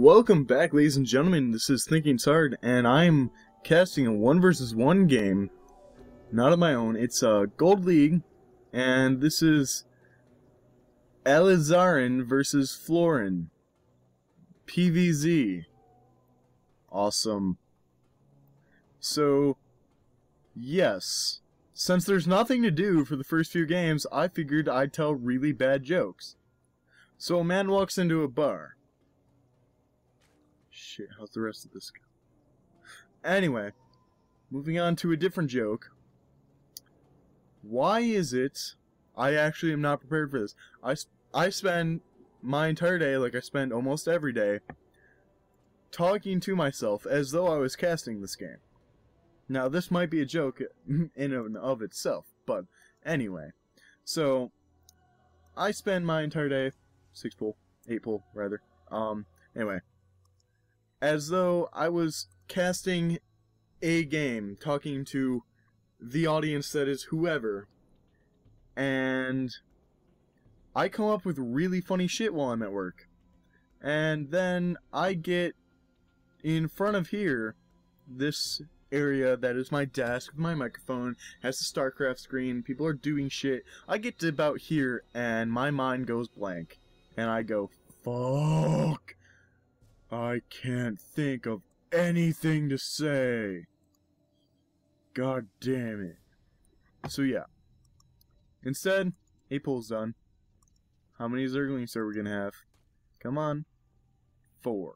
Welcome back, ladies and gentlemen. This is Thinkingshard, and I'm casting a 1 versus 1 game. Not of my own. It's a Gold League, and this is Alizarin versus Florin. PVZ. Awesome. So, yes. Since there's nothing to do for the first few games, I figured I'd tell really bad jokes. So a man walks into a bar. Shit, how's the rest of this go? Anyway, moving on to a different joke. Why is it I actually am not prepared for this? I spend my entire day, like I spend almost every day, talking to myself as though I was casting this game. Now, this might be a joke in and of itself, but anyway. So, I spend my entire day, 8 pool, rather. Anyway. As though I was casting a game, talking to the audience that is whoever, and I come up with really funny shit while I'm at work. And then I get in front of here, this area that is my desk with my microphone, has the StarCraft screen, people are doing shit. I get to about here, and my mind goes blank. And I go, fuck. I can't think of anything to say. God damn it. So yeah. Instead, 8 pool's done. How many Zerglings are we gonna have? Come on. 4.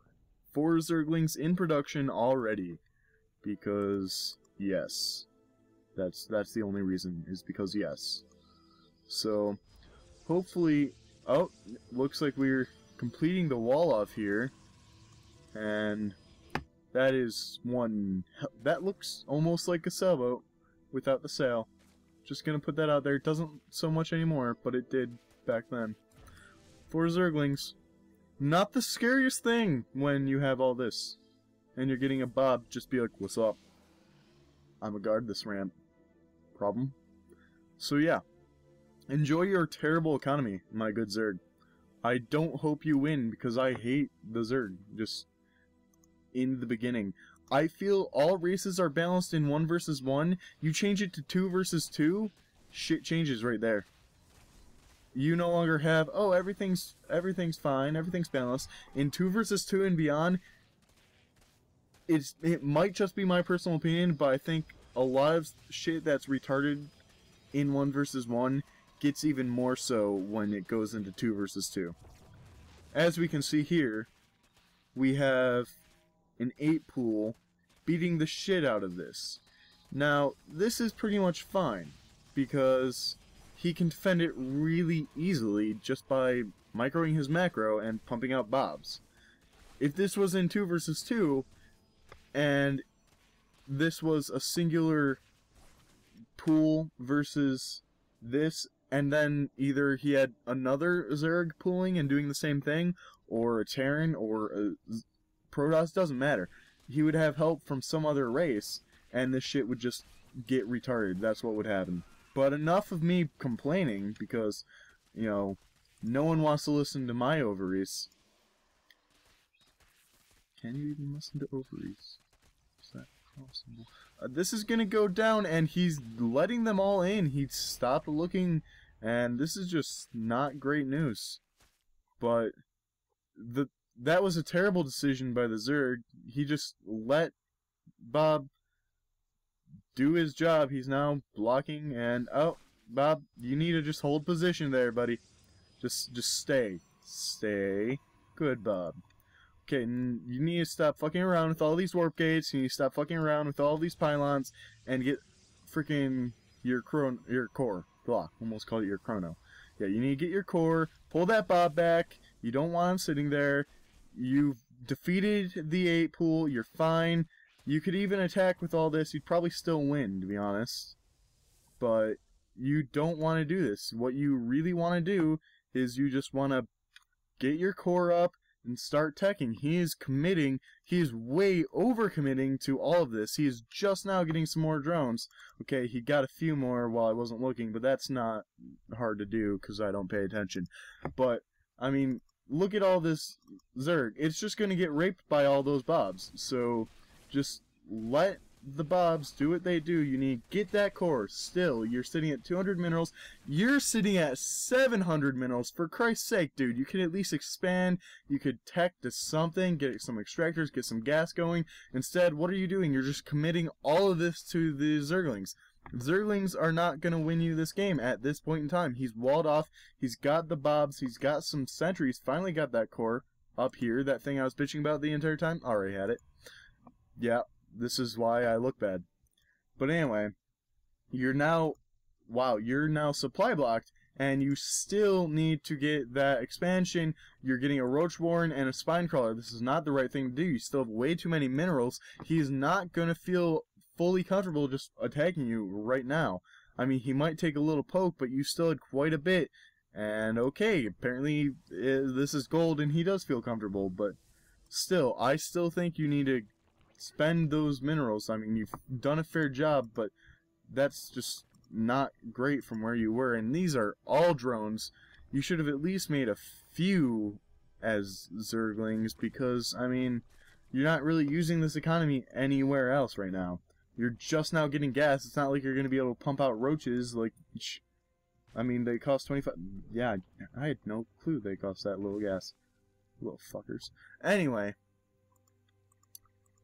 4 Zerglings in production already. Because, yes. That's the only reason, is because yes. So, hopefully... Oh, looks like we're completing the wall off here. And that is one. That looks almost like a sailboat without the sail. Just gonna put that out there. It doesn't so much anymore, but it did back then. 4 Zerglings. Not the scariest thing when you have all this. And you're getting a bob, just be like, what's up? I'm a guard this ramp. Problem? So yeah. Enjoy your terrible economy, my good Zerg. I don't hope you win, because I hate the Zerg. Just... in the beginning. I feel all races are balanced in 1 versus 1. You change it to 2 versus 2, shit changes right there. You no longer have, oh, everything's fine, everything's balanced. In 2 versus 2 and beyond, it might just be my personal opinion, but I think a lot of shit that's retarded in 1 versus 1 gets even more so when it goes into 2 versus 2. As we can see here, we have an 8 pool beating the shit out of this. Now, this is pretty much fine, because he can defend it really easily just by microing his macro and pumping out bobs. If this was in 2 versus 2, and this was a singular pool versus this, and then either he had another Zerg pooling and doing the same thing, or a Terran, or a Protoss, doesn't matter. He would have help from some other race, and this shit would just get retarded. That's what would happen. But enough of me complaining, because, you know, no one wants to listen to my ovaries. Can you even listen to ovaries? Is that possible? This is gonna go down, and he's letting them all in. He stopped looking, and this is just not great news. But that was a terrible decision by the Zerg. He just let Bob do his job. He's now blocking, and oh, Bob, you need to just hold position there, buddy. Just stay. Stay. Good, Bob. Okay, you need to stop fucking around with all these warp gates. You need to stop fucking around with all these pylons and get freaking your core. Blah, almost called it your chrono. Yeah, you need to get your core, pull that Bob back. You don't want him sitting there. You've defeated the 8 pool, you're fine. You could even attack with all this, you'd probably still win, to be honest. But you don't want to do this. What you really want to do is you just want to get your core up and start teching. He is committing, he is way over committing to all of this. He is just now getting some more drones. Okay, he got a few more while I wasn't looking, but that's not hard to do because I don't pay attention. But, I mean, look at all this Zerg. It's just gonna get raped by all those Bobs. So, just let the Bobs do what they do. You need get that core. Still, you're sitting at 200 minerals. You're sitting at 700 minerals. For Christ's sake, dude, you could at least expand. You could tech to something, get some extractors, get some gas going. Instead, what are you doing? You're just committing all of this to the Zerglings. Zerglings are not going to win you this game at this point in time. He's walled off. He's got the Bobs. He's got some sentries. Finally got that core up here. That thing I was bitching about the entire time. Already had it. Yeah. This is why I look bad. But anyway, you're now supply blocked, and you still need to get that expansion. You're getting a Roachborn and a Spinecrawler. This is not the right thing to do. You still have way too many minerals. He's not going to feel fully comfortable just attacking you right now. I mean, he might take a little poke, but you still had quite a bit. And okay, apparently this is gold, and he does feel comfortable, but still, I still think you need to spend those minerals. I mean, you've done a fair job, but that's just not great from where you were. And these are all drones. You should have at least made a few as Zerglings, because, I mean, you're not really using this economy anywhere else right now. You're just now getting gas. It's not like you're going to be able to pump out roaches. Like, I mean, they cost 25... Yeah, I had no clue they cost that little gas. Little fuckers. Anyway...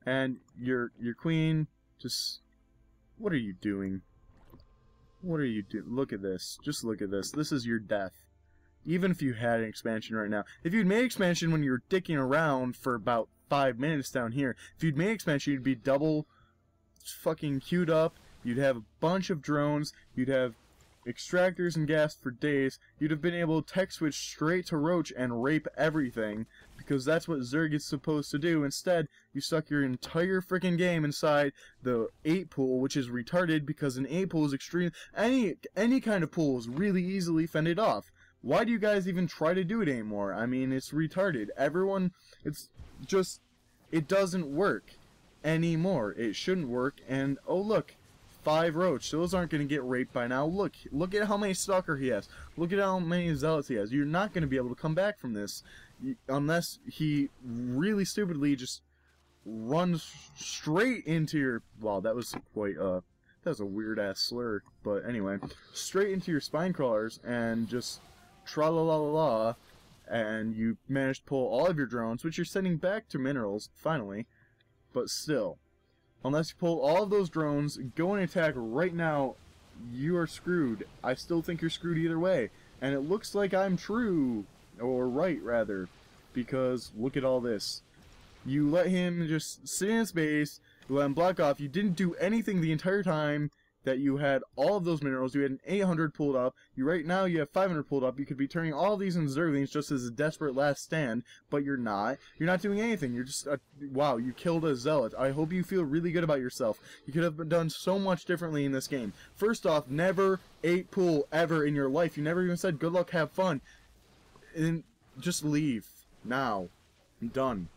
And your queen, just, what are you doing? What are you doing? Look at this. Just look at this. This is your death. Even if you had an expansion right now. If you'd made expansion when you were dicking around for about 5 minutes down here, if you'd made expansion, you'd be double fucking queued up. You'd have a bunch of drones. You'd have extractors and gas for days. You'd have been able to tech switch straight to Roach and rape everything, because that's what Zerg is supposed to do. Instead, you stuck your entire freaking game inside the 8 pool, which is retarded, because an 8 pool is extreme. Any kind of pool is really easily fended off. Why do you guys even try to do it anymore? I mean, it's retarded. Everyone, it's just, it doesn't work anymore. It shouldn't work, and oh look, 5 Roach. Those aren't going to get raped by now. Look at how many Stalker he has. Look at how many Zealots he has. You're not going to be able to come back from this unless he really stupidly just runs straight into your... Wow, that was quite that was a weird ass slur. But anyway, straight into your Spinecrawlers and just tra-la-la-la-la, and you managed to pull all of your drones, which you're sending back to minerals finally. But still, unless you pull all of those drones, go and attack right now, you are screwed. I still think you're screwed either way. And it looks like I'm true, or right rather, because look at all this. You let him just sit in his base, you let him block off, you didn't do anything the entire time that you had all of those minerals. You had an 800 pulled up, right now you have 500 pulled up. You could be turning all of these into Zerglings just as a desperate last stand, but you're not. You're not doing anything. You're just, wow, you killed a Zealot. I hope you feel really good about yourself. You could have done so much differently in this game. First off, never 8 pool ever in your life. You never even said good luck, have fun. And just leave. Now. I'm done.